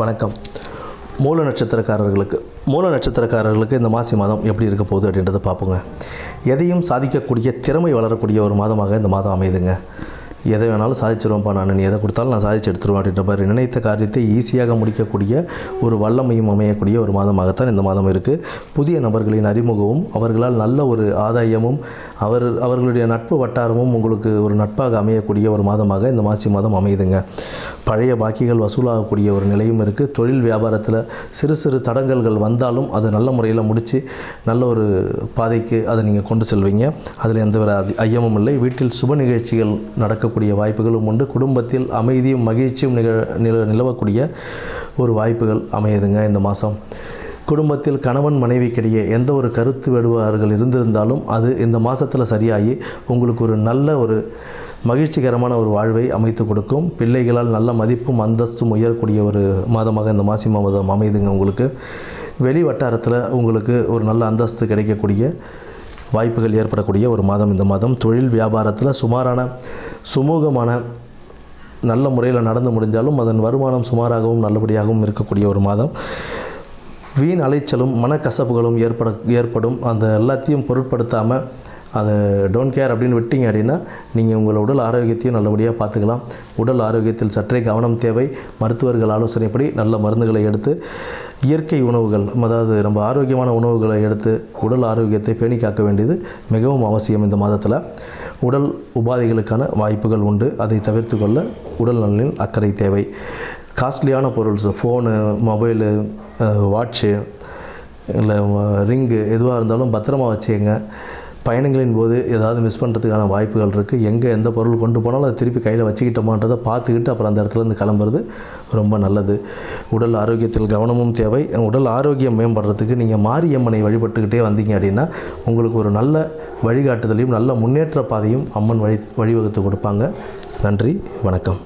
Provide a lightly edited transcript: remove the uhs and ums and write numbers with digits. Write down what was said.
வணக்கம். மூல நட்சத்திரக்காரர்களுக்கு இந்த மாசி மாதம் எப்படி இருக்க போகுது அப்படின்றத பார்ப்போங்க. எதையும் சாதிக்கக்கூடிய திறமை வளரக்கூடிய ஒரு மாதமாக இந்த மாதம் அமையுதுங்க. எதை வேணாலும் சாதிச்சிருவேன்ப்பா, நீ எதை கொடுத்தாலும் நான் சாதிச்சு எடுத்துருவேன் அப்படின்ற மாதிரி நினைத்த காரியத்தை ஈஸியாக முடிக்கக்கூடிய ஒரு வல்லமையும் அமையக்கூடிய ஒரு மாதமாகத்தான் இந்த மாதம் இருக்குது. புதிய நபர்களின் அறிமுகமும் அவர்களால் நல்ல ஒரு ஆதாயமும் அவர்களுடைய நட்பு வட்டாரமும் உங்களுக்கு ஒரு நட்பாக அமையக்கூடிய ஒரு மாதமாக இந்த மாசி மாதம் அமையுதுங்க. பழைய பாக்கிகள் வசூலாகக்கூடிய ஒரு நிலையும் இருக்குது. தொழில் வியாபாரத்தில் சிறு சிறு தடங்கல்கள் வந்தாலும் அதை நல்ல முறையில் முடித்து நல்ல ஒரு பாதைக்கு அதை நீங்கள் கொண்டு செல்வீங்க. அதில் எந்த ஒரு ஐயமும் இல்லை. வீட்டில் சுப நிகழ்ச்சிகள் நடக்கக்கூடிய வாய்ப்புகளும் உண்டு. குடும்பத்தில் அமைதியும் மகிழ்ச்சியும் நிலவக்கூடிய ஒரு வாய்ப்புகள் அமையுதுங்க இந்த மாதம். குடும்பத்தில் கணவன் மனைவிக்கிடையே எந்த ஒரு கருத்து வேறுபாடுகள் இருந்திருந்தாலும் அது இந்த மாதத்தில் சரியாகி உங்களுக்கு ஒரு நல்ல ஒரு மகிழ்ச்சிகரமான ஒரு வாழ்வை அமைத்து கொடுக்கும். பிள்ளைகளால் நல்ல மதிப்பும் அந்தஸ்தும் உயரக்கூடிய ஒரு மாதமாக இந்த மாசி மாதம் அமையுதுங்க. உங்களுக்கு வெளி வட்டாரத்தில் உங்களுக்கு ஒரு நல்ல அந்தஸ்து கிடைக்கக்கூடிய வாய்ப்புகள் ஏற்படக்கூடிய ஒரு மாதம் இந்த மாதம். தொழில் வியாபாரத்தில் சுமூகமான நல்ல முறையில் நடந்து முடிஞ்சாலும் அதன் வருமானம் சுமாராகவும் நல்லபடியாகவும் இருக்கக்கூடிய ஒரு மாதம். வீண் அலைச்சலும் மனக்கசப்புகளும் ஏற்படும். அந்த எல்லாத்தையும் பொருட்படுத்தாமல் அதை டோன்ட் கேர் அப்படின்னு விட்டீங்க அப்படின்னா நீங்கள் உங்கள் உடல் ஆரோக்கியத்தையும் நல்லபடியாக பார்த்துக்கலாம். உடல் ஆரோக்கியத்தில் சற்றே கவனம் தேவை. மருத்துவர்கள் ஆலோசனைப்படி நல்ல மருந்துகளை எடுத்து இயற்கை உணவுகள், அதாவது நம்ம ஆரோக்கியமான உணவுகளை எடுத்து உடல் ஆரோக்கியத்தை பேணி காக்க வேண்டியது மிகவும் அவசியம். இந்த மாதத்தில் உடல் உபாதைகளுக்கான வாய்ப்புகள் உண்டு. அதை தவிர்த்து கொள்ள உடல் நலனில் அக்கறை தேவை. காஸ்ட்லியான பொருள்ஸ், ஃபோனு, மொபைலு, வாட்சு இல்லை ரிங்கு எதுவாக இருந்தாலும் பத்திரமா வச்சுக்கங்க. பயணங்களின் போது ஏதாவது மிஸ் பண்ணுறதுக்கான வாய்ப்புகள் இருக்குது. எந்த பொருள் கொண்டு போனாலும் அதை திருப்பி கையில் வச்சுக்கிட்டோமான்றதை பார்த்துக்கிட்டு அப்புறம் அந்த இடத்துலேருந்து கிளம்புறது ரொம்ப நல்லது. உடல் ஆரோக்கியத்தில் கவனமும் தேவை. உடல் ஆரோக்கியம் மேம்படுறதுக்கு நீங்கள் மாரியம்மனை வழிபட்டுக்கிட்டே வந்தீங்க அப்படின்னா உங்களுக்கு ஒரு நல்ல வழிகாட்டுதலையும் நல்ல முன்னேற்ற பாதையும் அம்மன் வழிவகுத்து கொடுப்பாங்க. நன்றி, வணக்கம்.